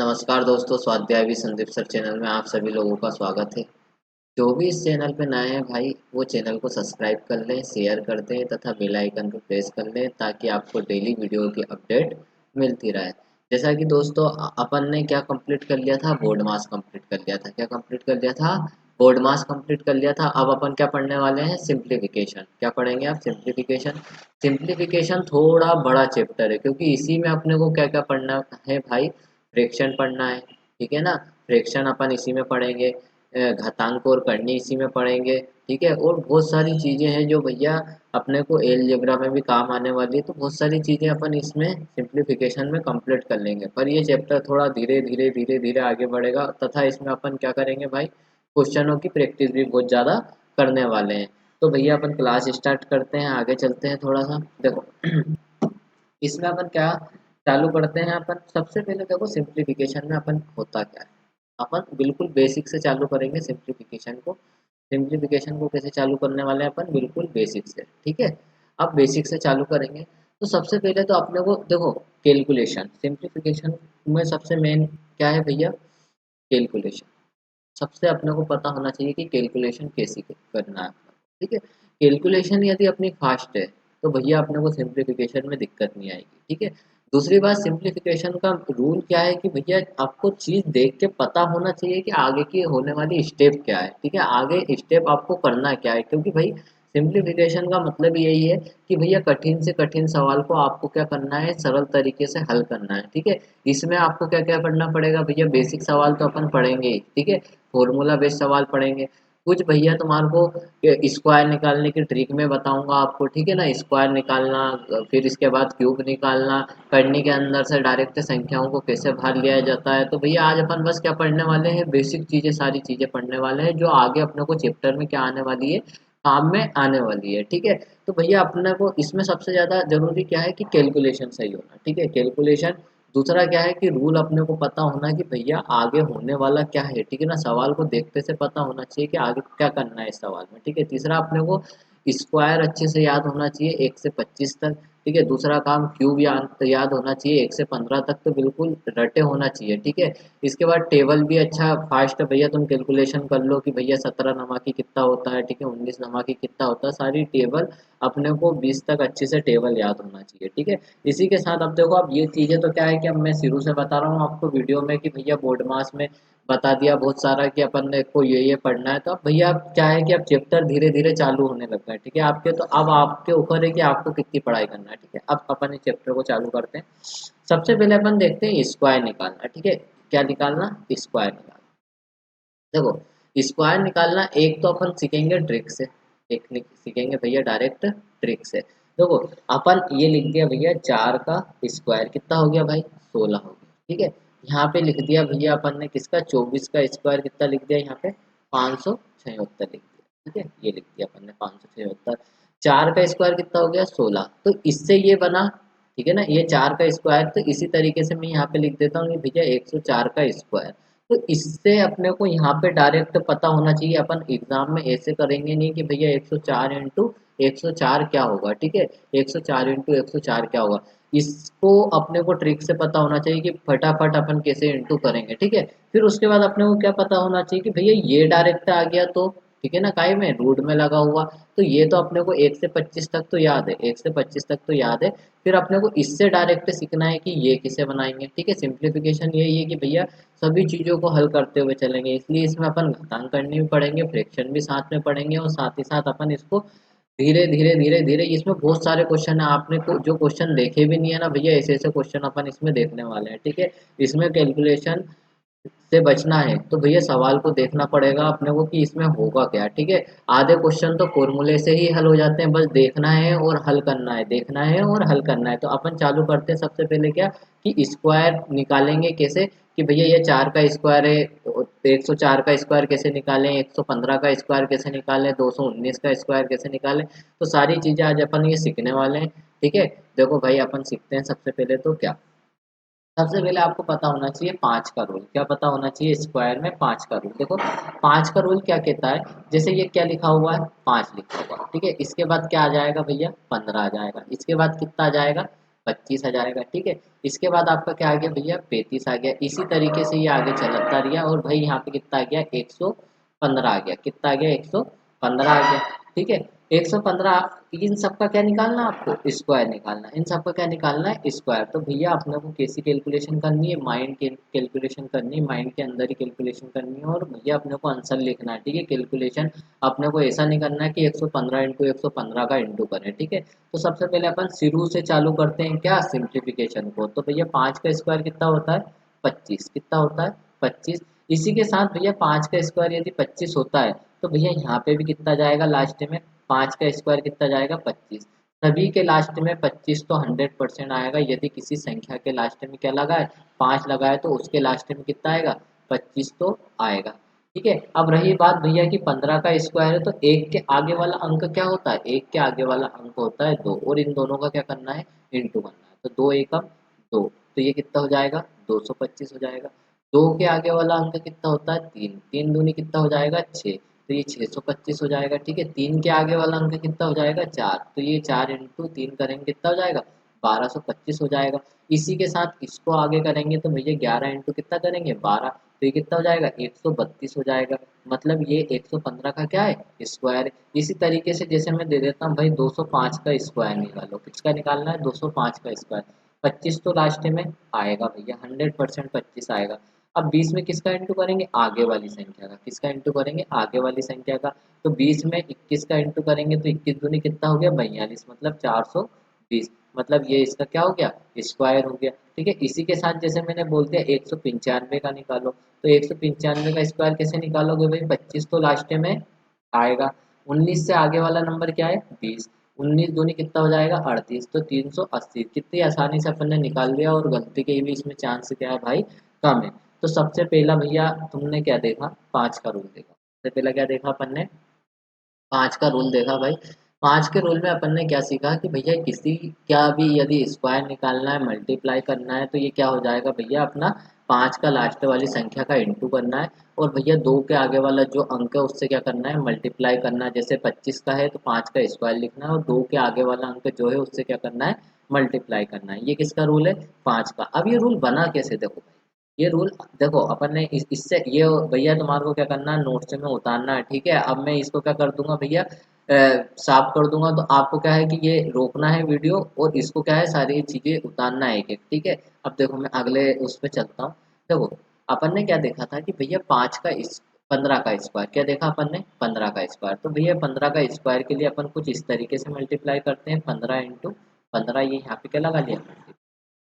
नमस्कार दोस्तों, स्वाध्याय भी संदीप सर चैनल में आप सभी लोगों का स्वागत है। जो भी इस चैनल पे नए हैं भाई, वो चैनल को सब्सक्राइब कर लें, शेयर कर दें तथा बेल आइकन को प्रेस कर लें ताकि आपको डेली वीडियो की अपडेट मिलती रहे। जैसा कि दोस्तों अपन ने क्या कंप्लीट कर लिया था, बोर्ड मास कंप्लीट कर लिया था। क्या कंप्लीट कर लिया था? बोर्ड मास कंप्लीट कर लिया था। अब अपन क्या पढ़ने वाले हैं? सिंप्लीफिकेशन। क्या पढ़ेंगे आप? सिंप्लीफिकेशन। सिंप्लीफिकेशन थोड़ा बड़ा चैप्टर है क्योंकि इसी में अपने को क्या क्या पढ़ना है भाई। फ्रैक्शन पढ़ना है, ठीक है ना। फ्रैक्शन अपन इसी में पढ़ेंगे, घातांक और करनी इसी में पढ़ेंगे, ठीक है। और बहुत सारी चीज़ें हैं जो भैया अपने को अलजेब्रा में भी काम आने वाली है, तो बहुत सारी चीज़ें अपन इसमें सिंप्लीफिकेशन में कंप्लीट कर लेंगे। पर ये चैप्टर थोड़ा धीरे धीरे धीरे धीरे आगे बढ़ेगा तथा इसमें अपन क्या करेंगे भाई, क्वेश्चनों की प्रैक्टिस भी बहुत ज़्यादा करने वाले हैं। तो भैया अपन क्लास स्टार्ट करते हैं, आगे चलते हैं थोड़ा सा। देखो इसमें अपन क्या चालू करते हैं। अपन सबसे पहले देखो सिंप्लीफिकेशन में अपन होता क्या है। अपन बिल्कुल बेसिक से चालू करेंगे सिंप्लीफिकेशन को। सिंप्लीफिकेशन को कैसे चालू करने वाले हैं अपन? बिल्कुल बेसिक से, ठीक है। अब बेसिक से चालू करेंगे तो सबसे पहले तो अपने को देखो कैलकुलेशन। सिंप्लीफिकेशन में सबसे मेन क्या है भैया? कैलकुलेशन। सबसे अपने को पता होना चाहिए कि कैलकुलेशन कैसे करना है, ठीक है। कैलकुलेशन यदि अपनी फास्ट है तो भैया अपने को सिंप्लीफिकेशन में दिक्कत नहीं आएगी, ठीक है। दूसरी बात, सिंप्लीफिकेशन का रूल क्या है कि भैया आपको चीज़ देख के पता होना चाहिए कि आगे की होने वाली स्टेप क्या है, ठीक है। आगे स्टेप आपको करना क्या है, क्योंकि भाई सिंप्लीफिकेशन का मतलब यही है कि भैया कठिन से कठिन सवाल को आपको क्या करना है, सरल तरीके से हल करना है, ठीक है। इसमें आपको क्या क्या पढ़ना पड़ेगा भैया? बेसिक सवाल तो अपन पढ़ेंगे ही, ठीक है। फॉर्मूला बेस्ड सवाल पढ़ेंगे। कुछ भैया तुम्हारे को स्क्वायर निकालने की ट्रिक में बताऊंगा आपको, ठीक है ना। स्क्वायर निकालना, फिर इसके बाद क्यूब निकालना, करनी के अंदर से डायरेक्ट संख्याओं को कैसे बाहर लिया जाता है। तो भैया आज अपन बस क्या पढ़ने वाले हैं? बेसिक चीज़ें, सारी चीज़ें पढ़ने वाले हैं जो आगे अपने को चैप्टर में क्या आने वाली है, काम में आने वाली है, ठीक है। तो भैया अपने को इसमें सबसे ज़्यादा जरूरी क्या है कि कैलकुलेशन सही होना, ठीक है। कैलकुलेशन। दूसरा क्या है कि रूल अपने को पता होना कि भैया आगे होने वाला क्या है, ठीक है ना। सवाल को देखते से पता होना चाहिए कि आगे क्या करना है इस सवाल में, ठीक है। तीसरा अपने को स्क्वायर अच्छे से याद होना चाहिए 1 से 25 तक, ठीक है। दूसरा काम क्यूब याद होना चाहिए 1 से 15 तक, तो बिल्कुल रटे होना चाहिए, ठीक है। इसके बाद टेबल भी अच्छा फास्ट भैया तुम कैलकुलेशन कर लो कि भैया 17 नमकी कितना होता है, ठीक है। 19 नमकी कितना होता है, सारी टेबल अपने को 20 तक अच्छे से टेबल याद होना चाहिए, ठीक है। इसी के साथ अब देखो, अब ये चीज़ें तो क्या है कि अब मैं शुरू से बता रहा हूँ आपको वीडियो में कि भैया बोर्ड मास में बता दिया बहुत सारा कि अपन ने को ये पढ़ना है। तो अब भैया अब क्या है कि अब चैप्टर धीरे धीरे चालू होने लग गए, ठीक है आपके। तो अब आपके ऊपर है कि आपको कितनी पढ़ाई करना है, ठीक है। अब अपन इस चैप्टर को चालू करते हैं। सबसे पहले अपन देखते हैं स्क्वायर निकालना, ठीक है। क्या निकालना? स्क्वायर निकालना। देखो स्क्वायर निकालना एक तो अपन सीखेंगे ट्रिक से, एक सीखेंगे भैया डायरेक्ट ट्रिक से। देखो अपन ये लिख दिया भैया 4 का स्क्वायर कितना हो गया भाई? 16 हो गया, ठीक है। यहाँ पे लिख दिया भैया अपन ने किसका? 24 का स्क्वायर कितना लिख दिया यहाँ पे? 576 लिख दिया, ठीक है। ये लिख दिया अपन ने 576। 4 का स्क्वायर कितना हो गया? 16। तो इससे ये बना, ठीक है ना, ये 4 का स्क्वायर। तो इसी तरीके से मैं यहाँ पे लिख देता हूँ भैया 104 का स्क्वायर। तो इससे अपने को यहाँ पे डायरेक्ट पता होना चाहिए। अपन एग्जाम में ऐसे करेंगे नहीं कि भैया 104 इंटू 104 क्या होगा, ठीक है। 104 इंटू 104 क्या होगा, इसको अपने को ट्रिक से पता होना चाहिए कि फटाफट अपन कैसे इंटू करेंगे, ठीक है। फिर उसके बाद अपने को क्या पता होना चाहिए कि भैया ये डायरेक्ट आ गया तो, ठीक है ना, काय में रूट में लगा हुआ। तो ये तो अपने को 1 से 25 तक तो याद है, 1 से 25 तक तो याद है। फिर अपने को इससे डायरेक्ट सीखना है कि ये किसे बनाएंगे, ठीक है। सिंप्लीफिकेशन यही है कि भैया सभी चीज़ों को हल करते हुए चलेंगे, इसलिए इसमें अपन घातांक करनी भी पड़ेंगे, फ्रैक्शन भी साथ में पढ़ेंगे, और साथ ही साथ अपन इसको धीरे धीरे धीरे धीरे, इसमें बहुत सारे क्वेश्चन है। आपने को जो क्वेश्चन देखे भी नहीं है ना भैया, ऐसे ऐसे क्वेश्चन अपन इसमें देखने वाले हैं, ठीक है। इसमें कैलकुलेशन से बचना है तो भैया सवाल को देखना पड़ेगा अपने को कि इसमें होगा क्या, ठीक है। आधे क्वेश्चन तो फॉर्मूले से ही हल हो जाते हैं, बस देखना है और हल करना है, देखना है और हल करना है। तो अपन चालू करते हैं सबसे पहले क्या, कि स्क्वायर निकालेंगे कैसे, कि भैया ये 4 का स्क्वायर है तो 104 का स्क्वायर कैसे निकालें, 115 का स्क्वायर कैसे निकालें, 219 का स्क्वायर कैसे निकालें। तो सारी चीज़ें आज अपन ये सीखने वाले हैं, ठीक है। देखो भाई अपन सीखते हैं सबसे पहले तो क्या, सबसे पहले आपको पता होना चाहिए 5 का रूल। क्या पता होना चाहिए? स्क्वायर में 5 का रूल। देखो 5 का रूल क्या कहता है, जैसे ये क्या लिखा हुआ है? 5 लिखा हुआ है, ठीक है। इसके बाद क्या आ जाएगा भैया? 15 आ जाएगा। इसके बाद कितना आ जाएगा? 25 आ जाएगा। ठीक है, इसके बाद आपका क्या आ गया भैया 35 आ गया। इसी तरीके से ये आगे चलता रहा और भाई यहाँ पे कितना आ गया 115 आ गया। कितना आ गया 115 आ गया। ठीक है, 115 इन सबका क्या निकालना है आपको स्क्वायर निकालना है। इन सबका क्या निकालना है स्क्वायर। तो भैया अपने को कैसी कैलकुलेशन करनी है माइंड की कैलकुलेशन करनी है, माइंड के अंदर ही कैलकुलेशन करनी है और भैया अपने को आंसर लिखना है। ठीक है, कैलकुलेशन अपने को ऐसा नहीं करना है कि 115 इंटू 115 का इंटू करें। ठीक है, तो सबसे पहले अपन शुरू से चालू करते हैं क्या सिंप्लीफिकेशन को। तो भैया 5 का स्क्वायर कितना होता है 25। कितना होता है 25। इसी के साथ भैया 5 का स्क्वायर यदि 25 होता है तो भैया यहाँ पे भी कितना जाएगा लास्ट में 5 का स्क्वायर कितना जाएगा 25। सभी के लास्ट में 25 तो 100% आएगा। यदि किसी संख्या के लास्ट में क्या लगा है 5 लगा है तो उसके लास्ट में कितना आएगा 25 तो आएगा। ठीक है, अब रही बात भैया कि 15 का स्क्वायर है तो एक के आगे वाला अंक क्या होता है, एक के आगे वाला अंक होता है 2 और इन दोनों का क्या करना है इंटू करना है। तो 2 एकम 2 तो ये कितना हो जाएगा 225 हो जाएगा। 2 के आगे वाला अंक कितना होता है 3, 3 दूनी कितना हो जाएगा 6 तो ये 625 हो जाएगा। ठीक है, 3 के आगे वाला अंक कितना हो जाएगा 4 तो ये 4 इंटू 3 करेंगे कितना हो जाएगा 1225 हो जाएगा। इसी के साथ इसको आगे करेंगे तो भैया 11 इंटू कितना करेंगे 12 तो ये कितना हो जाएगा 132 हो जाएगा। मतलब ये 115 का क्या है स्क्वायर है। इसी तरीके से जैसे मैं दे देता हूँ भाई 205 का स्क्वायर निकालो। किसका निकालना है 205 का स्क्वायर। 25 तो लास्ट में आएगा भैया 100% 25 आएगा। अब 20 में किसका इंटू करेंगे आगे वाली संख्या का। किसका इंटू करेंगे आगे वाली संख्या का। तो 20 में 21 का इंटू करेंगे तो 21 दूनी कितना हो गया 42 मतलब 420। मतलब ये इसका क्या हो गया स्क्वायर हो गया। ठीक है, इसी के साथ जैसे मैंने बोल दिया 195 का निकालो। तो 195 का स्क्वायर कैसे निकालोगे भाई 25 तो लास्ट में आएगा। 19 से आगे वाला नंबर क्या है 20। 19 दूनी कितना हो जाएगा 38 तो 380। कितनी आसानी से अपन ने निकाल दिया और गलती के भी इसमें चांस क्या है भाई कम है। तो सबसे पहला भैया तुमने क्या देखा 5 का रूल देखा। सबसे पहला क्या देखा अपन ने 5 का रूल देखा भाई। 5 के रूल में अपन ने क्या सीखा कि भैया किसी क्या भी यदि स्क्वायर निकालना है मल्टीप्लाई करना है तो ये क्या हो जाएगा भैया अपना 5 का लास्ट वाली संख्या का इंटू करना है और भैया 2 के आगे वाला जो अंक है उससे क्या करना है मल्टीप्लाई करना है। जैसे 25 का है तो 5 का स्क्वायर लिखना है और 2 के आगे वाला अंक जो है उससे क्या करना है मल्टीप्लाई करना है। ये किसका रूल है 5 का। अब ये रूल बना कैसे देखो भाई। ये रूल देखो अपन ने इससे ये भैया तुम्हारे को क्या करना है नोट्स में उतारना है। ठीक है, अब मैं इसको क्या कर दूंगा भैया साफ कर दूंगा। तो आपको क्या है कि ये रोकना है वीडियो और इसको क्या है सारी चीजें उतारना है एक एक। ठीक है, अब देखो मैं अगले उस पर चलता हूँ। देखो अपन ने क्या देखा था कि भैया 5 का इस 15 का स्क्वायर क्या देखा अपन ने 15 का स्क्वायर। तो भैया 15 का स्क्वायर के लिए अपन कुछ इस तरीके से मल्टीप्लाई करते हैं 15 इंटू 15 ये यहाँ पे क्या लगा लिया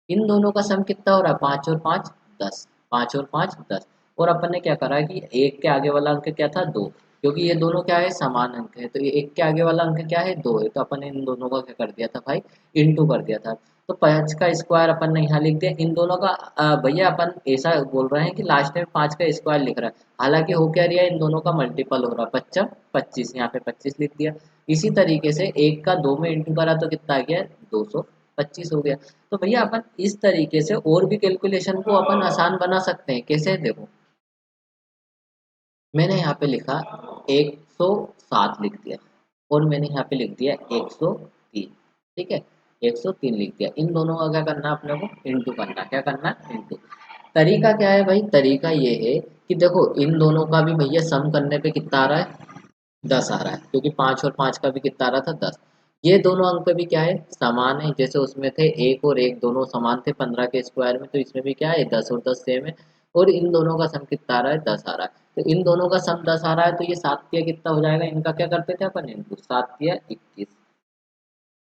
इन दोनों का सम कितना हो रहा है 5 और 5 10। 5 और 5 10 और अपन ने क्या करा कि एक के आगे वाला अंक क्या था 2 क्योंकि ये दोनों क्या है समान अंक है। तो ये एक के आगे वाला अंक क्या है 2 है तो अपन ने इन दोनों का क्या कर दिया था भाई इंटू कर दिया था। तो 5 का स्क्वायर अपन ने यहाँ लिख दिया इन दोनों का भैया अपन ऐसा बोल रहे हैं कि लास्ट में 5 का स्क्वायर लिख रहा है हालांकि हो क्या रहा है इन दोनों का मल्टीपल हो रहा है 25 25 यहाँ पे 25 लिख दिया। इसी तरीके से एक का 2 में इंटू करा तो कितना आ गया 225 हो गया। तो भैया अपन इस तरीके से और भी कैलकुलेशन को अपन आसान बना सकते हैं। कैसे देखो मैंने यहाँ पे लिखा 107 लिख दिया और मैंने यहाँ पे लिख दिया 103। ठीक है, 103 लिख दिया। इन दोनों का क्या करना है अपने को इंटू करना। क्या करना है इंटू। तरीका क्या है भाई तरीका ये है कि देखो इन दोनों का भी भैया सम करने पे कितना आ रहा है 10 आ रहा है क्योंकि 5 और 5 का भी कितना आ रहा था 10। ये दोनों अंक भी क्या है समान है। जैसे उसमें थे 1 और 1 दोनों समान थे 15 के स्क्वायर में तो इसमें भी क्या है 10 और 10 सेम है। और इन दोनों का सम कितना आ रहा है 10 आ रहा है। तो इन दोनों का सम 10 आ रहा है तो ये 7 तिया कितना हो जाएगा इनका क्या करते थे अपन इनटू 7 तिया 21।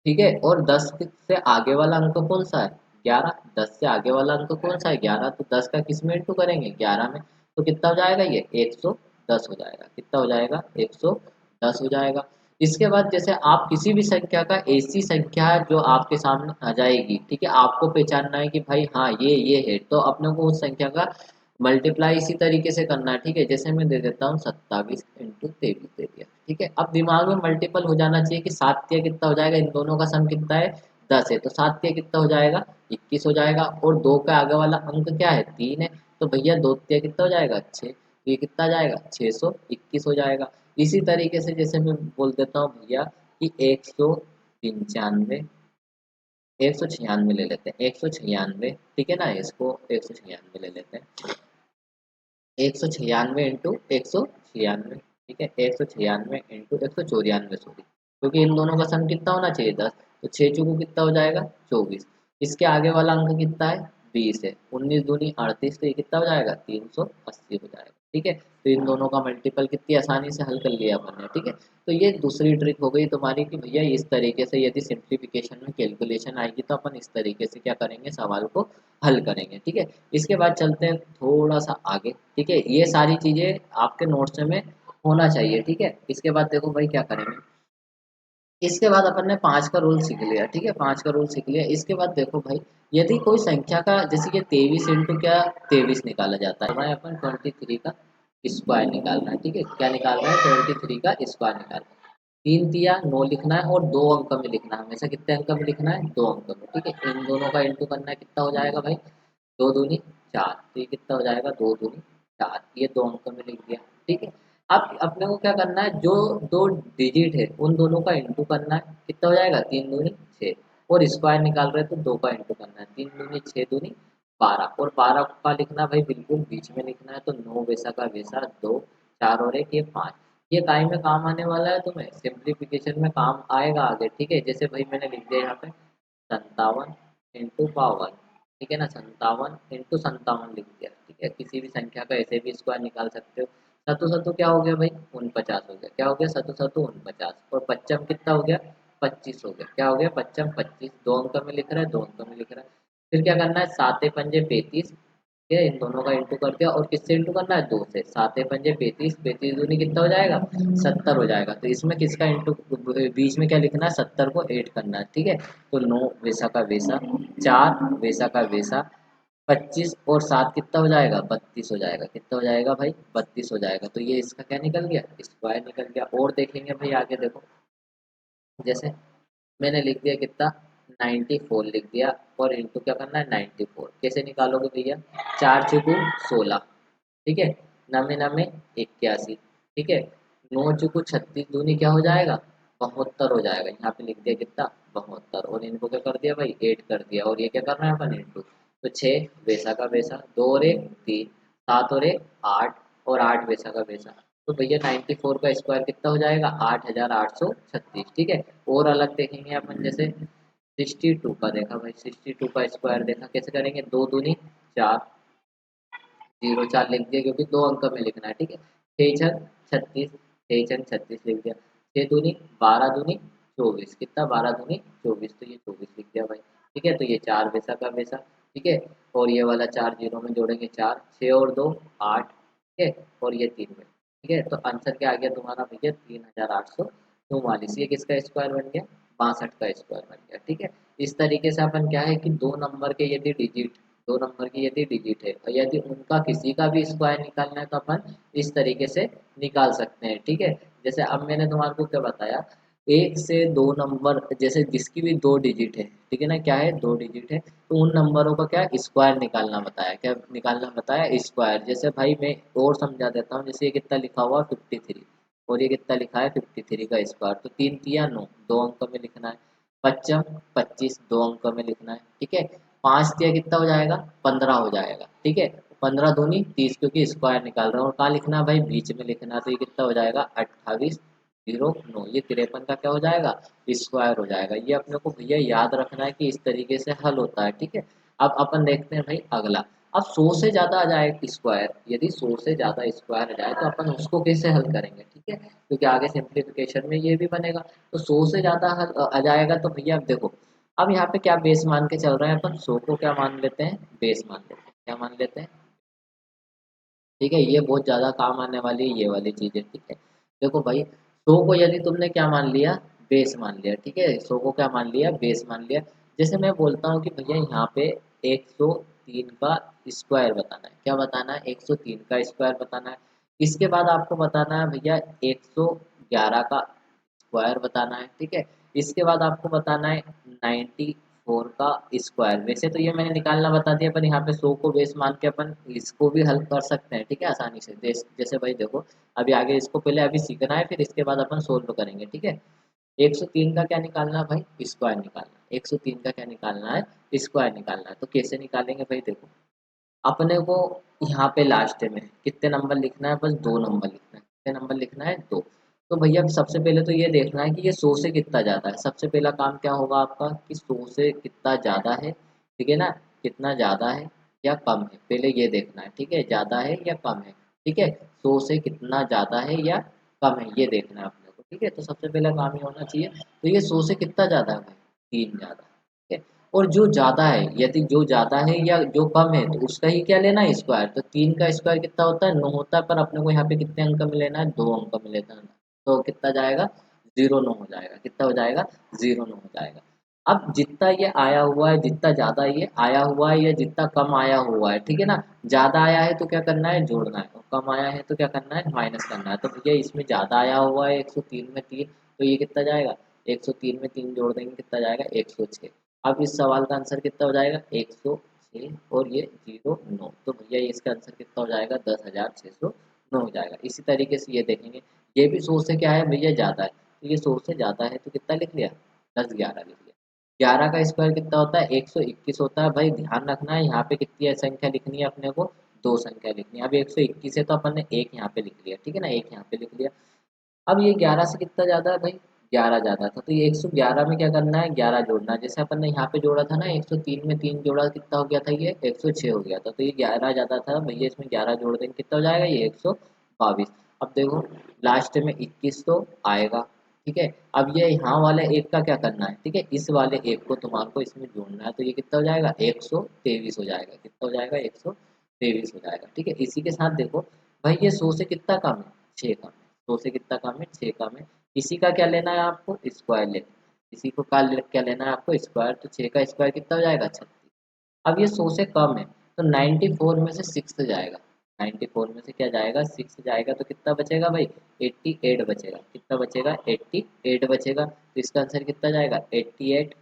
ठीक है, और 10 से आगे वाला अंक कौन सा है 11। 10 से आगे वाला अंक कौन सा है 11 तो 10 का किस में इंटू करेंगे 11 में। तो कितना हो जाएगा ये 110 हो जाएगा। कितना हो जाएगा 110 हो जाएगा। इसके बाद जैसे आप किसी भी संख्या का ऐसी संख्या जो आपके सामने आ जाएगी ठीक है आपको पहचानना है कि भाई हाँ ये है तो अपने को उस संख्या का मल्टीप्लाई इसी तरीके से करना है। ठीक है, जैसे मैं दे देता हूँ 27 इंटू 23 दे दिया। ठीक है, अब दिमाग में मल्टीपल हो जाना चाहिए कि 7 तिया कितना हो जाएगा इन दोनों का सम कितना है 10 है तो 7 तिया कितना हो जाएगा 21 हो जाएगा। और 2 का आगे वाला अंक क्या है 3 है तो भैया 2 तिया कितना हो जाएगा 6 तो ये कितना जाएगा 621 हो जाएगा। इसी तरीके से जैसे मैं बोल देता हूँ भैया कि 195 196 ले लेते हैं, 196, ठीक है ना, इसको 196 ले लेते हैं। 196 इंटू 196, ठीक है, 196 इंटू 194, सॉरी, क्योंकि इन दोनों का सम कितना होना चाहिए 10, तो 6 चौको कितना हो जाएगा 24। इसके आगे वाला अंक कितना है 20 है, 19 दूनी 38, तो ये कितना हो जाएगा 380 हो जाएगा, ठीक है। तो इन दोनों का मल्टीपल कितनी आसानी से हल कर लिया अपन ने, ठीक है। तो ये दूसरी ट्रिक हो गई तुम्हारी कि भैया इस तरीके से यदि सिंप्लीफिकेशन में कैलकुलेशन आएगी तो अपन इस तरीके से क्या करेंगे, सवाल को हल करेंगे, ठीक है। इसके बाद चलते हैं थोड़ा सा आगे, ठीक है। ये सारी चीजें आपके नोट्स में होना चाहिए, ठीक है। इसके बाद देखो भाई क्या करेंगे, इसके बाद अपन ने 5 का रूल सीख लिया, ठीक है, 5 का रूल सीख लिया। इसके बाद देखो भाई, यदि कोई संख्या का जैसे कि 23 इंटू क्या 23 निकाला जाता है, हमारे अपन 23 का स्क्वायर निकालना है, ठीक है। क्या निकालना है 23 का स्क्वायर निकालना है। 3 तिया 9 लिखना है और 2 अंक में लिखना है, हमेशा कितने अंक में लिखना है 2 अंक में, ठीक है। इन दोनों का इंटू करना है, कितना हो जाएगा भाई 2 दूनी 4, तो ये कितना हो जाएगा 2 दूनी 4, ये 2 अंक में लिख दिया, ठीक है। अब अपने को क्या करना है, जो दो डिजिट है उन दोनों का इंटू करना है, कितना हो जाएगा 3 दूनी 6, और स्क्वायर निकाल रहे हैं तो 2 का इंटू करना है, 3 दूनी 6 दूनी 12, और 12 का लिखना भाई बिल्कुल बीच में लिखना है, तो 9 वैसा का वैसा 2, 4 और 1 ये 5। ये टाइम में काम आने वाला है, तुम्हें सिंप्लीफिकेशन में काम आएगा आगे, ठीक है। जैसे भाई मैंने लिख दिया यहाँ पे 57 इंटू पावर, ठीक है ना, 57 इंटू 57 लिख दिया, ठीक है। किसी भी संख्या का ऐसे भी स्क्वायर निकाल सकते हो। सतु सतु क्या हो गया भाई 49 हो गया, क्या हो गया सतु सतु 49, और पच्चम कितना हो गया 25 हो गया, क्या हो गया पच्चम 25, 2 अंक में लिख रहा है 2 अंक में लिख रहा है। फिर क्या करना है 7 पंजे 35, ठीक है, इन दोनों का इंटू कर दिया, और किससे इंटू करना है 2 से, 7 पंजे 35, 35 दूनी कितना हो जाएगा 70 हो जाएगा। तो इसमें किसका इंटू, बीच में क्या लिखना है 70 को ऐड करना है, ठीक है। तो 9 वैसा का वैसा, 4 वैसा का वैसा, 25 और 7 कितना हो जाएगा 32 हो जाएगा, कितना हो जाएगा भाई 32 हो जाएगा। तो ये इसका क्या निकल गया स्क्वायर निकल गया। और देखेंगे भाई आगे देखो, जैसे मैंने लिख दिया कितना 94 लिख दिया, और इंटू क्या करना है 94, कैसे निकालोगे भैया 4 चौको 16, ठीक है, नमे नमे 81, ठीक है, 9 चौको 36 दूनी क्या हो जाएगा 72 हो जाएगा, यहाँ पे लिख दिया कितना 72, और इनको क्या कर दिया भाई 8 कर दिया, और ये क्या करना है अपन इंटू, तो 6 वैसा का वैसा, 2 और 1 3, 7 और 1 8, और 8 वैसा का वैसा। तो भैया 94 का स्क्वायर कितना हो जाएगा 8836, ठीक है। और अलग देखेंगे अपन, जैसे 62 का देखा भाई, 62 का स्क्वायर देखा, कैसे करेंगे 2 दूनी 4, 0 4 लिख दिया क्योंकि 2 अंक में लिखना है, ठीक है। 6 छक 36, 6 छक 36 लिख दिया, 6 दूनी 12 दूनी 24, कितना 12 दूनी 24, तो ये 24 लिख दिया भाई, ठीक है। तो ये 4 वैसा का वैसा, ठीक है, और ये वाला 4 जीरो में जोड़ेंगे 4, 6 और 2 8, ठीक है, और ये 3 में, ठीक है। तो आंसर क्या आ गया तुम्हारा भैया 3844, ये किसका स्क्वायर बन गया 62 का स्क्वायर बन गया, ठीक है। इस तरीके से अपन क्या है कि 2 नंबर के यदि डिजिट, 2 नंबर की यदि डिजिट है और यदि उनका किसी का भी स्क्वायर निकालना है तो अपन इस तरीके से निकाल सकते हैं, ठीक है। जैसे अब मैंने तुम्हारे को क्या बताया, 1 से 2 नंबर जैसे जिसकी भी 2 डिजिट है, ठीक है ना, क्या है 2 डिजिट है, तो उन नंबरों का क्या स्क्वायर निकालना बताया, क्या निकालना बताया स्क्वायर। जैसे भाई मैं और समझा देता हूँ, जैसे ये कितना लिखा हुआ 53, और ये कितना लिखा है 53 का स्क्वायर, तो 3 तिया 9 2 अंक में लिखना है, पच्चम 25 2 अंक में लिखना है, ठीक है। 5 तिया कितना हो जाएगा 15 हो जाएगा, ठीक है। 15 दूनी 30 क्योंकि स्क्वायर निकाल रहे हैं, और कहाँ लिखना है भाई बीच में लिखना है, तो ये कितना हो जाएगा 2809, ये 53 का क्या हो जाएगा स्क्वायर हो जाएगा। ये अपने को भैया याद रखना है कि इस तरीके से हल होता है, ठीक है। अब अपन देखते हैं भाई अगला, अब 100 से ज़्यादा आ जाए स्क्वायर, यदि 100 से ज़्यादा स्क्वायर आ जाए तो अपन उसको कैसे हल करेंगे, ठीक है, क्योंकि आगे सिंप्लीफिकेशन में ये भी बनेगा। तो 100 से ज़्यादा आ जाएगा तो भैया अब देखो, अब यहाँ पे क्या बेस मान के चल रहे हैं अपन, 100 को क्या मान लेते हैं बेस मान लेते हैं, क्या मान लेते हैं, ठीक है। ये बहुत ज़्यादा काम आने वाली है ये वाली चीज़ें, ठीक है। देखो भाई 100 को यदि तुमने क्या मान लिया बेस मान लिया, ठीक है, 100 को क्या मान लिया बेस मान लिया। जैसे मैं बोलता हूँ कि भैया यहाँ पे 103 का स्क्वायर बताना है, क्या बताना है 103 का स्क्वायर बताना है। इसके बाद आपको बताना है भैया 111 का स्क्वायर बताना है, ठीक है। इसके बाद आपको बताना है 94 का स्क्वायर। वैसे तो ये मैंने निकालना बता दिया, पर यहाँ पे 100 को बेस मान के अपन इसको भी हल कर सकते हैं, ठीक है, आसानी से। जैसे भाई देखो अभी आगे इसको पहले अभी सीखना है, फिर इसके बाद अपन सोल्व करेंगे, ठीक है। 103 का क्या निकालना है भाई, स्क्वायर निकालना है। 103 का क्या निकालना है, स्क्वायर निकालना है। तो कैसे निकालेंगे भाई, देखो अपने को यहाँ पे लास्ट में कितने नंबर लिखना है, बस 2 नंबर लिखना है। कितने नंबर लिखना है, 2। तो भैया सबसे पहले तो ये देखना है कि ये 100 से कितना ज़्यादा है। सबसे पहला काम क्या होगा आपका कि 100 से कितना ज़्यादा है, ठीक है ना, कितना ज़्यादा है या कम है, पहले ये देखना है, ठीक है, ज़्यादा है या कम है, ठीक है, 100 से कितना ज़्यादा है या कम है ये देखना है अपने को, ठीक है। तो सबसे पहला काम ये होना चाहिए, तो ये 100 से कितना ज़्यादा है भाई, 3 ज़्यादा है, ठीक है। और जो ज़्यादा है, यदि जो ज़्यादा है या जो कम है तो उसका ही क्या लेना है, स्क्वायर। तो 3 का स्क्वायर कितना होता है, 9 होता है, पर अपने को यहाँ पे कितने अंक में लेना है, 2 अंक में लेना है। तो कितना जाएगा, 0 9 हो जाएगा। कितना हो जाएगा, 0 9 हो जाएगा। अब जितना ये आया हुआ है, जितना ज़्यादा ये आया हुआ है या जितना कम आया हुआ है, ठीक है ना, ज़्यादा आया है तो क्या करना है, जोड़ना है, और कम आया है तो क्या करना है, माइनस करना है। तो भैया इसमें ज़्यादा आया हुआ है 103 में 3, तो ये कितना जाएगा, 103 में 3 जोड़ देंगे कितना जाएगा, 106। अब इस सवाल का आंसर कितना हो जाएगा, 106 और ये 0 9, तो भैया ये इसका आंसर कितना हो जाएगा, 10,609 हो जाएगा। इसी तरीके से ये देखेंगे, ये भी 100 से क्या है भैया, ज़्यादा है, तो ये 100 से ज़्यादा है तो कितना लिख लिया, 10 11 लिख लिया। 11 का स्क्वायर कितना होता है, 121 होता है। भाई ध्यान रखना है यहाँ पे कितनी संख्या लिखनी है अपने को, 2 संख्या लिखनी है। अब 121 है तो अपन ने 1 यहाँ पे लिख लिया, ठीक है ना, 1 यहाँ पे लिख लिया। अब ये 11 से कितना ज़्यादा है भाई, 11 ज़्यादा था, तो ये 111 में क्या करना है, 11 जोड़ना है। जैसे अपन ने यहाँ पे जोड़ा था ना, 103 में 3 जोड़ा कितना हो गया था, ये 106 हो गया था। तो ये 11 ज़्यादा था भैया, इसमें 11 जोड़ देंगे कितना हो जाएगा, ये 122। अब देखो लास्ट में 21 तो आएगा, ठीक है। अब ये यहाँ वाले एक का क्या करना है, ठीक है, इस वाले एक को तुम्हारे को इसमें जोड़ना है। तो ये कितना हो जाएगा, 123 हो जाएगा। कितना हो जाएगा, 123 हो जाएगा, ठीक है। इसी के साथ देखो भाई ये 100 से कितना कम है, 6 कम है। 100 से कितना कम है, 6 कम है। इसी का क्या लेना है आपको, स्क्वायर लेना है। इसी को क्या लेना है आपको, स्क्वायर। तो 6 का स्क्वायर कितना हो जाएगा, 36। अब ये 100 से कम है तो 94 में से 6 जाएगा। 94 में से क्या जाएगा, 6 जाएगा, तो कितना बचेगा भाई, 88 बचेगा। कितना बचेगा, 88 बचेगा। तो इसका आंसर कितना जाएगा, 88,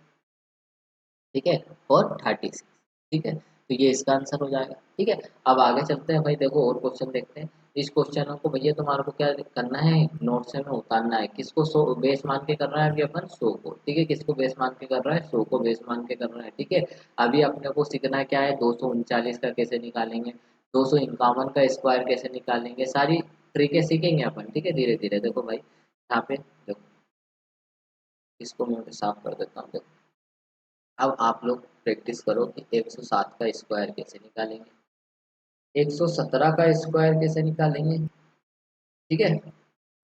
ठीक है, और 36, ठीक है। तो ये इसका आंसर हो जाएगा, ठीक है। अब आगे चलते हैं भाई, देखो और क्वेश्चन देखते हैं। इस क्वेश्चन को भैया तुम्हारे को क्या करना है, नोट्स में उतारना है। किसको सो बेस मान के कर रहा है अभी अपन, 100 को, ठीक है। किसको बेस मान के कर रहा है, 100 को बेस मान के कर रहा है, ठीक है। अभी अपने को सीखना क्या है, 239 का कैसे निकालेंगे, 251 का स्क्वायर कैसे निकालेंगे, सारी तरीके सीखेंगे अपन, ठीक है, धीरे धीरे। देखो भाई यहाँ पे देखो, इसको मैं साफ कर देता हूँ, देखो। अब आप लोग प्रैक्टिस करो कि 107 का स्क्वायर कैसे निकालेंगे, 117 का स्क्वायर कैसे निकालेंगे, ठीक है,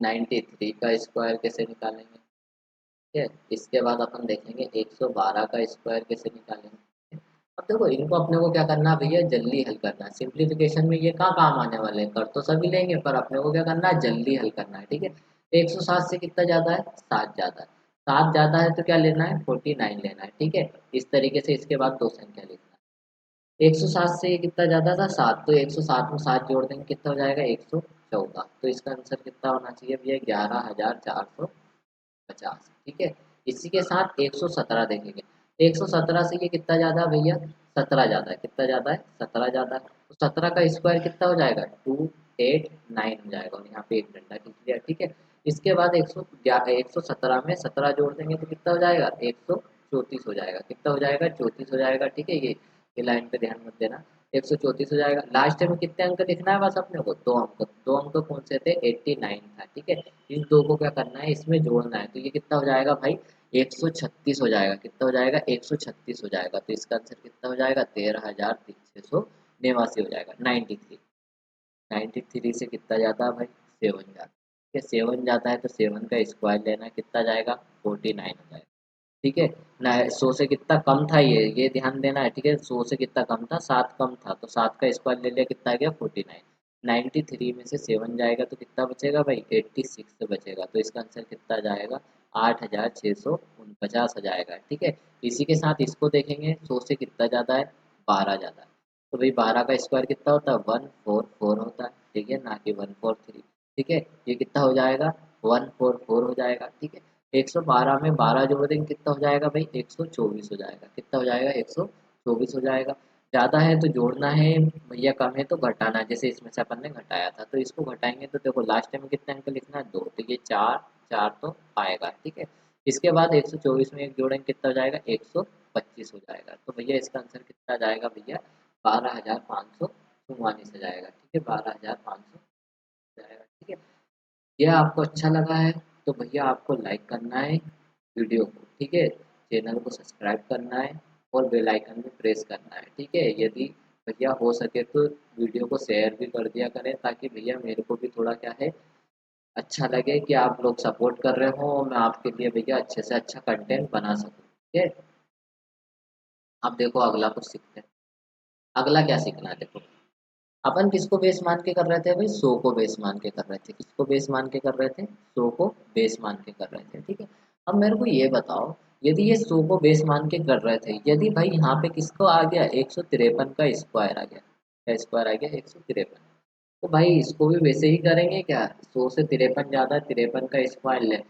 93 का स्क्वायर कैसे निकालेंगे, ठीक है। इसके बाद अपन देखेंगे 112 का स्क्वायर कैसे निकालेंगे। अब देखो इनको अपने को क्या करना है भैया, जल्दी हल करना है। सिंप्लीफिकेशन में ये कहाँ काम आने वाले हैं, कर तो सभी लेंगे पर अपने को क्या करना है, जल्दी हल करना है, ठीक है। 107 से कितना ज़्यादा है, 7 ज़्यादा है। 7 ज़्यादा है तो क्या लेना है, 49 लेना है, ठीक है। इस तरीके से इसके बाद 2 संख्या लिखना है। 107 से ये कितना ज़्यादा था, 7, तो 107 में 7 जोड़ देंगे कितना हो जाएगा, 114। तो इसका आंसर कितना होना चाहिए भैया, 11,450, ठीक है। इसी के साथ 117 देखेंगे। 117 से ये कितना ज़्यादा है भैया, 17 ज़्यादा है। कितना ज़्यादा है, 17 ज़्यादा है। तो 17 का स्क्वायर कितना हो जाएगा, 289 हो जाएगा, और यहाँ पे एक डंडा खींच लिया, ठीक है। इसके बाद 117 में 17 जोड़ देंगे तो कितना हो जाएगा, 134 हो जाएगा। कितना हो जाएगा, 34 हो जाएगा, ठीक है। ये लाइन पे ध्यान मत देना, 134 हो जाएगा। लास्ट में कितने अंक लिखना है, बस अपने को 2 अंक। 2 अंक कौन से थे, 89 था, ठीक है। इन दो को क्या करना है, इसमें जोड़ना है। तो ये कितना हो जाएगा भाई, 136 हो जाएगा। कितना हो जाएगा, 136 हो जाएगा। तो इसका आंसर कितना हो जाएगा, 13,689 हो जाएगा। 93, 93 से कितना जाता है भाई, 7 जाता है, ठीक है। 7 जाता है तो 7 का स्क्वायर लेना है, कितना जाएगा, 49 हो जाएगा, ठीक है ना। 100 से कितना कम था, ये ध्यान देना है, ठीक है। 100 से कितना कम था, 7 कम था, तो 7 का स्क्वायर ले लिया, कितना आ गया, 49। 93 में से 7 जाएगा तो कितना बचेगा भाई, 86 बचेगा। तो इसका आंसर कितना जाएगा, 8,649 आ जाएगा, ठीक है। इसी के साथ इसको देखेंगे, 100 से कितना ज़्यादा है, 12 ज़्यादा है। तो भाई 12 का स्क्वायर कितना होता है, 144 होता है, ठीक है, ना कि 143, ठीक है। ये कितना हो जाएगा, 144 हो जाएगा, ठीक है। 112 में 12 जोड़ देंगे कितना हो जाएगा भाई, 124 हो जाएगा। कितना हो जाएगा, 124 हो जाएगा। ज़्यादा है तो जोड़ना है भैया, कम है तो घटाना है। जैसे इसमें से अपन ने घटाया था, तो इसको घटाएंगे तो देखो लास्ट में कितने अंक लिखना है, 2, तो ये 4 4 तो आएगा, ठीक है। इसके बाद 124 में एक जोड़ेंगे कितना हो जाएगा, 125 हो जाएगा। तो भैया इसका आंसर कितना जाएगा भैया, 12,544 हो जाएगा। ठीक है, 12,500 जाएगा। ठीक है, यह आपको अच्छा लगा है तो भैया आपको लाइक करना है वीडियो को। ठीक है, चैनल को सब्सक्राइब करना है और बेल आइकन में प्रेस करना है। ठीक है, यदि भैया हो सके तो वीडियो को शेयर भी कर दिया करें, ताकि भैया मेरे को भी थोड़ा क्या है अच्छा लगे कि आप लोग सपोर्ट कर रहे हो और मैं आपके लिए भैया अच्छे से अच्छा कंटेंट बना सकूँ। ठीक है, अब देखो अगला कुछ सीखते हैं। अगला क्या सीखना है, देखो अपन किसको बेस मान के कर रहे थे भाई, शो को बेस मान के कर रहे थे। किसको बेस मान के कर रहे थे, शो को बेस मान के कर रहे थे। ठीक है, अब मेरे को ये बताओ, यदि ये शो को बेस मान के कर रहे थे, यदि भाई यहाँ पे किसको आ गया 153 का स्क्वायर आ गया, क्या स्क्वायर आ गया 153, तो भाई इसको भी वैसे ही करेंगे क्या, 100 से 53 ज़्यादा, 53 का स्क्वायर ले।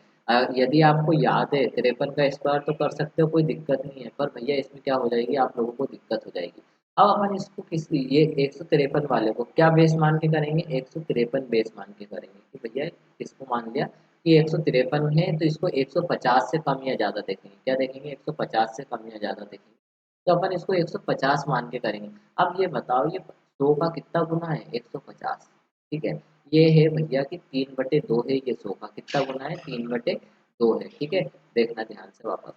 यदि आपको याद है 53 का स्क्वायर तो कर सकते हो, कोई दिक्कत नहीं है, पर भैया इसमें क्या हो जाएगी, आप लोगों को दिक्कत हो जाएगी। अब अपन इसको किस ये 153 वाले को क्या बेस मान के करेंगे, 153 बेस मान के करेंगे कि भैया इसको मान लिया कि 153 है, तो इसको 150 से कम या ज़्यादा देखेंगे। क्या देखेंगे, 150 से कम या ज़्यादा देखेंगे। तो अपन इसको 150 मान के करेंगे। अब ये बताओ, ये 100 का कितना गुना है, 150। ठीक है, ये है भैया कि 3/2 है, ये 100 का कितना गुना है, 3/2 है। ठीक है, देखना ध्यान से वापस,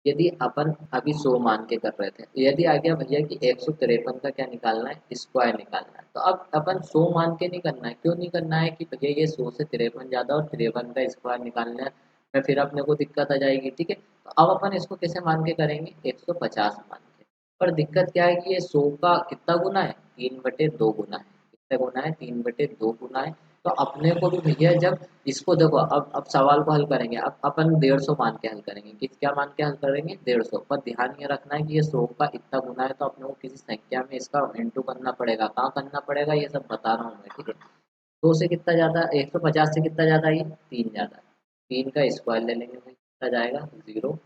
यदि अपन अभी 100 मान के कर रहे थे, यदि आ गया भैया कि 153 का क्या निकालना है, स्क्वायर निकालना है, तो अब अपन 100 मान के नहीं करना है। क्यों नहीं करना है कि भैया ये 100 से 53 ज़्यादा और 53 का स्क्वायर निकालना है, मैं फिर अपने को दिक्कत आ जाएगी। ठीक है, तो अब अपन इसको कैसे मान के करेंगे, 150 मान के। पर दिक्कत क्या है कि ये 100 का कितना गुना है, 3/2 गुना है। कितना गुना है, 3/2 गुना है। तो अपने को भी भैया जब इसको देखो, अब सवाल को हल करेंगे, अब अपन 150 मान के हल करेंगे। किस क्या मान के हल करेंगे, 150। पर ध्यान ये रखना है कि ये 100 का इतना गुना है, तो अपने को किसी संख्या में इसका इंटू करना पड़ेगा। कहाँ करना पड़ेगा, ये सब बता रहा हूँ मैं। ठीक है, 100 से कितना ज़्यादा, 150 से कितना ज़्यादा, ये 3 ज़्यादा है। 3 का स्क्वायर ले लेंगे भाई, कितना जाएगा, 0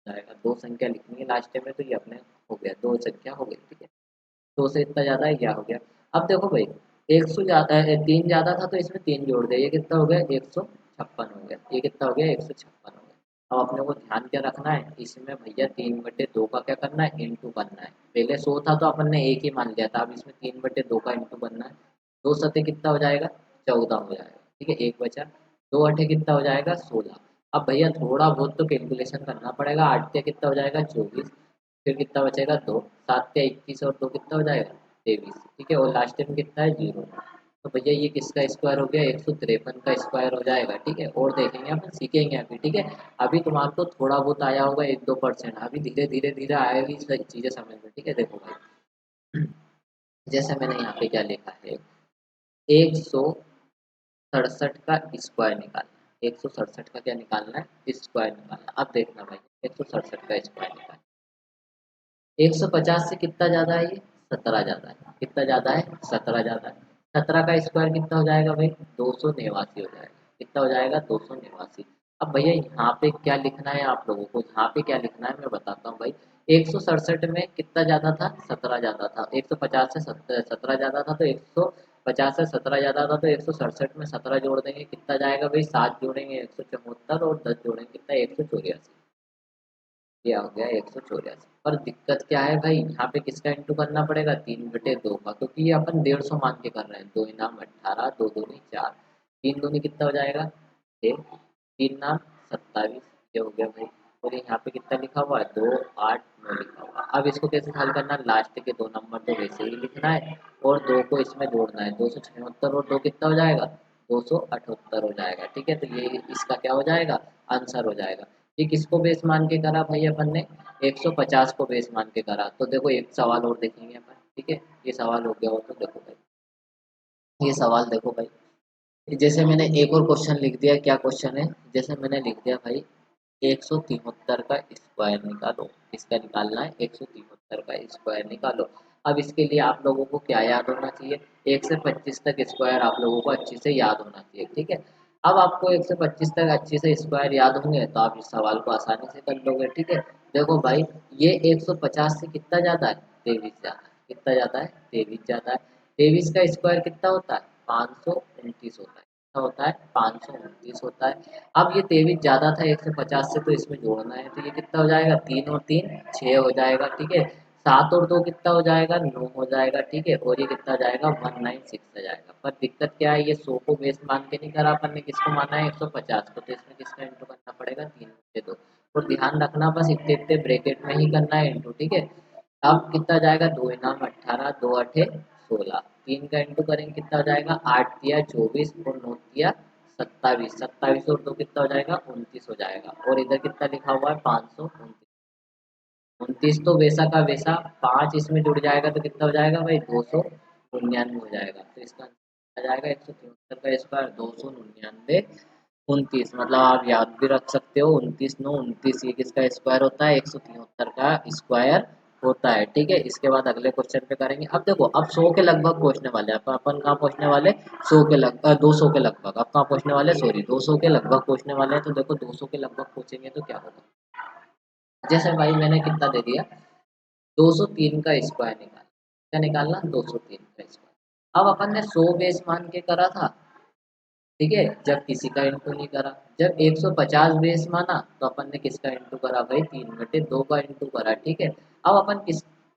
जाएगा। दो संख्या लिखनी है लास्ट में, तो ये अपने हो गया, दो संख्या हो गई। ठीक है, 100 से इतना ज़्यादा है, क्या हो गया। अब देखो भाई, 100 ज़्यादा है, 3 ज़्यादा था तो इसमें 3 जोड़ दिया, ये कितना हो गया, 156 हो गया। ये कितना हो गया, 156 हो गया। अब अपने को ध्यान क्या रखना है, इसमें भैया 3/2 का क्या करना है, इंटू करना है। पहले 100 था तो अपन ने एक ही मान लिया था, अब इसमें 3/2 का इंटू करना है। दो सतह कितना हो जाएगा, 14 हो जाएगा। ठीक है, एक बचा, दो अठे कितना हो जाएगा, 16। अब भैया थोड़ा बहुत तो कैलकुलेशन करना पड़ेगा। 8 के कितना हो जाएगा, 24। फिर कितना बचेगा, 2। 7 के 21 और 2 कितना हो जाएगा, 23। ठीक है, और लास्ट में कितना है, 0। तो भैया ये किसका स्क्वायर हो गया, 153 का स्क्वायर हो जाएगा। ठीक है, और देखेंगे अपन, सीखेंगे अभी। ठीक है, अभी तुम्हारे को थोड़ा बहुत आया होगा, 1-2%, अभी धीरे धीरे धीरे आएगी चीज़ें समझ में। ठीक है, देखो भाई, जैसे मैंने यहाँ पे क्या लिखा है, 167 का स्क्वायर निकालना है। 167 का क्या निकालना है, स्क्वायर निकालना है। अब देखना भाई, 167 का स्क्वायर निकालना, 150 से कितना ज़्यादा है, ये 17 ज़्यादा है। कितना ज़्यादा है, 17 ज़्यादा है। 17 का स्क्वायर कितना हो जाएगा भाई, 289 हो जाएगा। कितना हो जाएगा, 289। अब भैया यहाँ पे क्या लिखना है आप लोगों को, यहाँ पे क्या लिखना है मैं बताता हूँ भाई। 167 में कितना ज़्यादा था, 17 ज़्यादा था। 150 से 17 ज़्यादा था, तो 150 से 17 ज़्यादा था, तो 167 में 17 जोड़ देंगे, कितना जाएगा भाई, 7 जोड़ेंगे 174, और 10 जोड़ेंगे कितना, 184। ये हो गया 184। पर दिक्कत क्या है भाई, यहाँ पे किसका इंटू करना पड़ेगा, 3/2 का, क्योंकि ये अपन 150 मान के कर रहे हैं। 2 इनाम 18, 2 दूनी 4, 3 दूनी कितना हो जाएगा, 6, 3 नाम 27। ये हो गया भाई। और ये यहाँ पे कितना लिखा हुआ है, 2, 8, 9 लिखा हुआ है। अब इसको कैसे हल करना, लास्ट के 2 नंबर तो वैसे ही लिखना है, और 2 को इसमें जोड़ना है। 276 और 2 कितना हो जाएगा, 278 हो जाएगा। ठीक है, तो ये इसका क्या हो जाएगा, आंसर हो जाएगा। ये किसको बेस मान के करा भाई अपन ने, 150 को बेस मान के करा। तो देखो एक सवाल और देखेंगे अपन। ठीक है, ये सवाल हो गया हो तो देखो भाई, ये सवाल देखो भाई, जैसे मैंने एक और क्वेश्चन लिख दिया। क्या क्वेश्चन है, जैसे मैंने लिख दिया भाई, 173 का स्क्वायर निकालो। इसका निकालना है, 173 का स्क्वायर निकालो। अब इसके लिए आप लोगों को क्या याद होना चाहिए, 1 से 25 तक स्क्वायर आप लोगों को अच्छे से याद होना चाहिए। ठीक है, अब आपको 1 से 25 तक अच्छे से स्क्वायर याद होंगे तो आप इस सवाल को आसानी से कर लोगे। ठीक है, देखो भाई, ये 150 से कितना ज़्यादा है, 23 ज़्यादा है। कितना ज़्यादा है, 23 ज़्यादा है। 23 का स्क्वायर कितना होता है, 529 होता है। कितना होता है 529 होता है। अब ये 23 ज़्यादा था 150 से, तो इसमें जोड़ना है, तो ये कितना हो जाएगा 3 और 3 6 हो जाएगा, ठीक है। 7 और 2 कितना हो जाएगा 9 हो जाएगा, ठीक है। और ये कितना हो जाएगा 196 हो जाएगा। पर दिक्कत क्या है, ये 100 को बेस मान के नहीं करा अपन ने, किसको माना है 150 को, तो इसमें किसका इंटू करना पड़ेगा 3 से 2। और ध्यान रखना बस इतने इतने ब्रैकेट में ही करना है इंटू, ठीक है। अब कितना जाएगा 2 इनाम 18, 2 अठे 16, 3 का इंटू करेंगे कितना हो जाएगा 8 दिया 24 और 9 दिया 27, 27 और 2 कितना हो जाएगा 29 हो जाएगा। और इधर कितना लिखा हुआ है 529, 29 तो वैसा का वैसा, 5 इसमें जुड़ जाएगा तो कितना हो जाएगा भाई 299 हो जाएगा। तो इसका आ जाएगा 173 का स्क्वायर 299 29, मतलब आप याद भी रख सकते हो 29 9 29, ये किसका स्क्वायर होता है 173 का स्क्वायर होता है, ठीक है। इसके बाद अगले क्वेश्चन पे करेंगे। अब देखो अब 100 के लगभग पहुंचने वाले हैं अपन कहाँ पहुंचने वाले 100 के लगभग 200 के लगभग, अब कहाँ पहुंचने वाले सॉरी 200 के लगभग पहुंचने वाले हैं। तो देखो 200 के लगभग पहुंचेंगे तो क्या होगा, जैसे भाई मैंने कितना दे दिया 203 का स्क्वायर निकाला, क्या निकालना 203 का स्क्वायर। अब अपन ने 100 बेस मान के करा था, ठीक है, जब किसी का इंटू नहीं करा। जब 150 बेस माना तो अपन ने किसका इंटू करा भाई 3/2 का इंटू करा, ठीक है। अब अपन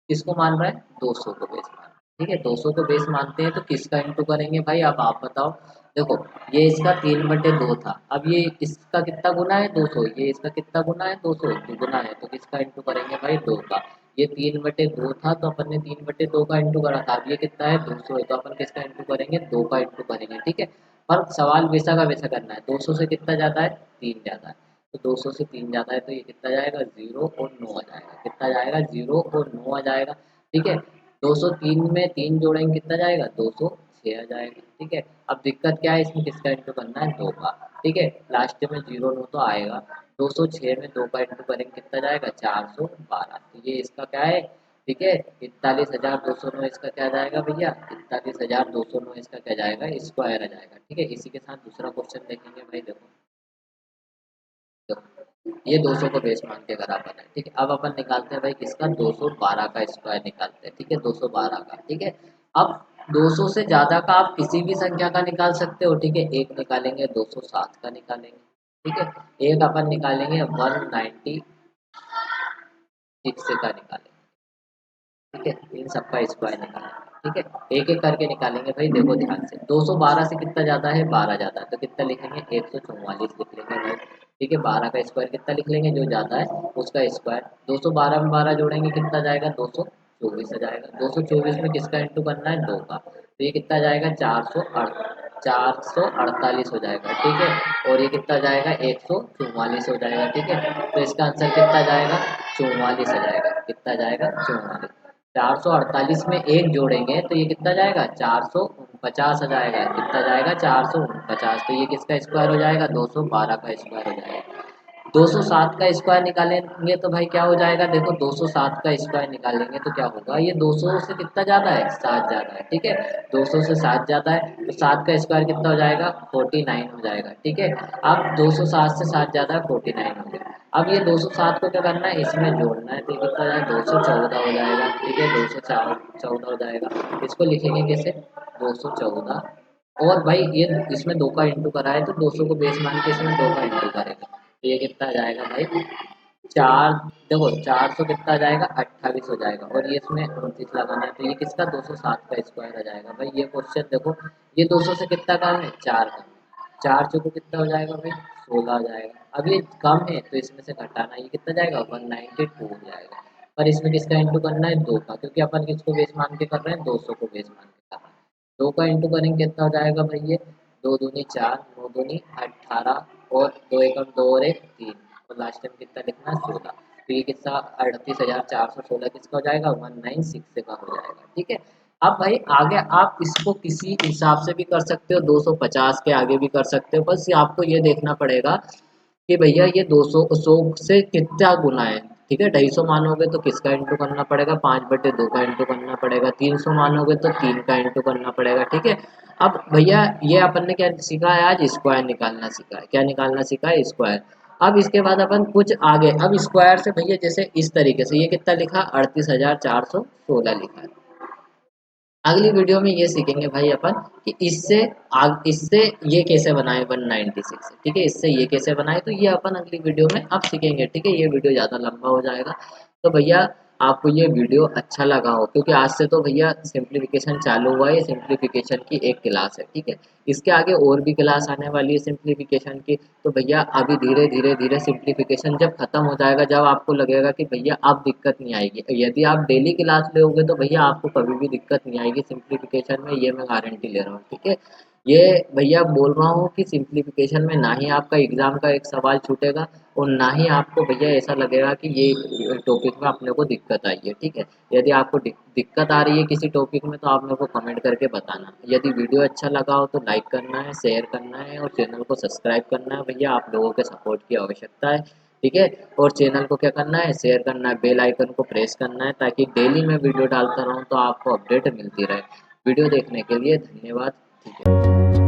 किसको मान रहे हैं 200 को बेस मान, ठीक है। 200 को बेस मानते हैं तो किसका इंटू करेंगे भाई, अब आप बताओ। देखो ये इसका 3/2 था, अब ये इसका कितना गुना है 200, ये इसका कितना गुना है 200 गुना है, तो किसका इंटू करेंगे भाई 2 का। ये 3/2 था तो अपन ने 3/2 का इंटू करा था, अब ये कितना है 200 है, तो अपन किसका इंटू करेंगे 2 का इंटू करेंगे, ठीक है। पर सवाल वैसा का वैसा करना है, 200 से कितना जाता है 3 जाता है, तो 200 से 3 जाता है तो ये कितना जाएगा 0 और 9 आ जाएगा, कितना जाएगा 0 और 9 आ जाएगा, ठीक है। 203 में 3 जोड़ेंगे कितना जाएगा 206 आ जाएगा, ठीक है। अब दिक्कत क्या है, इसमें किसका इंटू करना है 2 का, ठीक है। लास्ट में 0 9 तो आएगा, 206 में 2 का इंटू करेंगे कितना जाएगा 412, तो ये इसका क्या है, ठीक है। 41,209 इसका क्या जाएगा भैया 41,209 इसका क्या जाएगा स्क्वायर आ जाएगा, ठीक है। इसी के साथ दूसरा क्वेश्चन देखेंगे भाई। देखो देखो ये 200 को बेस मान के अगर अपन है, ठीक है। अब अपन निकालते हैं भाई किसका 212 का स्क्वायर निकालते हैं, ठीक है 212 का, ठीक है। अब 200 से ज्यादा का आप किसी भी संख्या का निकाल सकते हो, ठीक है। एक निकालेंगे 207 का निकालेंगे, ठीक है। एक अपन निकालेंगे 196 का निकालेंगे, ठीक है। इन सबका स्क्वायर निकालेंगे, ठीक है। एक एक करके निकालेंगे भाई, देखो ध्यान से 212 से कितना ज़्यादा है 12 ज़्यादा है, तो कितना लिखेंगे 144 लिख लेंगे भाई, ठीक है। 12 का स्क्वायर कितना लिख लेंगे जो ज़्यादा है उसका स्क्वायर, 212 में 12 जोड़ेंगे कितना जाएगा 224 आ जाएगा, 224 में किसका इंटू करना है 2 का, तो ये कितना जाएगा 448 हो जाएगा, ठीक है। और ये कितना जाएगा 144 हो जाएगा, ठीक है। तो इसका आंसर कितना जाएगा 44 आ जाएगा, कितना जाएगा 44। 448 में एक जोड़ेंगे तो ये कितना जाएगा 449 आ जाएगा, कितना जाएगा 449, तो ये किसका स्क्वायर हो जाएगा 212 का स्क्वायर हो जाएगा। 207 का स्क्वायर निकालेंगे तो भाई क्या हो जाएगा, देखो 207 का स्क्वायर निकालेंगे तो क्या होगा, ये 200 से कितना ज़्यादा है 7 ज़्यादा है, ठीक है। 200 से 7 ज़्यादा है तो 7 का स्क्वायर कितना हो जाएगा 49 हो जाएगा, ठीक है। अब 207 से 7 ज़्यादा है 49 हो गया। अब ये 207 को क्या करना है इसमें जोड़ना है, तो ये कितना हो जाएगा 214 हो जाएगा, ठीक है 214 हो जाएगा। इसको लिखेंगे कैसे 214, और भाई ये इसमें 2 का इंटू करा है तो 200 को बेस मान के इसमें 2 का इंटू करेंगे, तो ये कितना आ जाएगा भाई 4, देखो 400 कितना आ जाएगा 28 हो जाएगा, और ये इसमें 29 लगाना है तो ये किसका 207 का स्क्वायर आ जाएगा भाई। ये क्वेश्चन देखो ये 200 से कितना कम है 4 कम, 4 चौको कितना हो जाएगा भाई 16 हो जाएगा। अब ये कम है तो इसमें से घटाना, ये कितना जाएगा 192 हो जाएगा। पर इसमें किसका इंटू करना है 2 का, क्योंकि अपन किसको बेस मान के कर रहे हैं 200 को बेस मान के कर रहे हैं। 2 का इंटू करेंगे कितना हो जाएगा भाई, ये 2 दूनी 4 9 दूनी 18 और 2 एकम 2 और 1 3, और लास्ट टाइम कितना लिखना है 16, तो ये कितना 38,416 किसका हो जाएगा 196 का हो जाएगा, ठीक है। अब भाई आगे आप इसको किसी हिसाब से भी कर सकते हो, 250 के आगे भी कर सकते हो, बस ये आपको ये देखना पड़ेगा कि भैया ये 200 100 से कितना गुना है, ठीक है। 250 मानोगे तो किसका इंटू करना पड़ेगा 5/2 का इंटू करना पड़ेगा, 300 मानोगे तो 3 का इंटू करना पड़ेगा, ठीक है। अब भैया ये अपन ने क्या सीखा है आज स्क्वायर निकालना सीखा है, क्या निकालना सीखा है स्क्वायर। अब इसके बाद अपन कुछ आगे, अब स्क्वायर से भैया जैसे इस तरीके से ये कितना लिखा 38,416 लिखा है, अगली वीडियो में ये सीखेंगे भाई अपन कि इससे ये कैसे बनाए 196, ठीक है, इससे ये कैसे बनाए, तो ये अपन अगली वीडियो में अब सीखेंगे, ठीक है। ये वीडियो ज़्यादा लंबा हो जाएगा, तो भैया आपको ये वीडियो अच्छा लगा हो, क्योंकि आज से तो भैया सिंप्लीफिकेशन चालू हुआ है, ये सिंप्लीफिकेशन की एक क्लास है, ठीक है। इसके आगे और भी क्लास आने वाली है सिंप्लीफिकेशन की। तो भैया अभी धीरे धीरे धीरे सिंप्लीफिकेशन जब खत्म हो जाएगा, जब आपको लगेगा कि भैया अब दिक्कत नहीं आएगी, यदि आप डेली क्लास लोगे तो भैया आपको कभी भी दिक्कत नहीं आएगी सिंप्लीफिकेशन में, ये मैं गारंटी ले रहा हूँ, ठीक है। ये भैया बोल रहा हूँ कि सिंप्लीफिकेशन में ना ही आपका एग्जाम का एक सवाल छूटेगा, और ना ही आपको भैया ऐसा लगेगा कि ये टॉपिक में अपने को दिक्कत आई है, ठीक है। यदि आपको दिक्कत आ रही है किसी टॉपिक में, तो आप मेरे को कमेंट करके बताना। यदि वीडियो अच्छा लगा हो तो लाइक करना है, शेयर करना है, और चैनल को सब्सक्राइब करना है। भैया आप लोगों के सपोर्ट की आवश्यकता है, ठीक है। और चैनल को क्या करना है, शेयर करना है, बेल आइकन को प्रेस करना है, ताकि डेली मैं वीडियो डालता रहूँ तो आपको अपडेट मिलती रहे। वीडियो देखने के लिए धन्यवाद, ठीक है।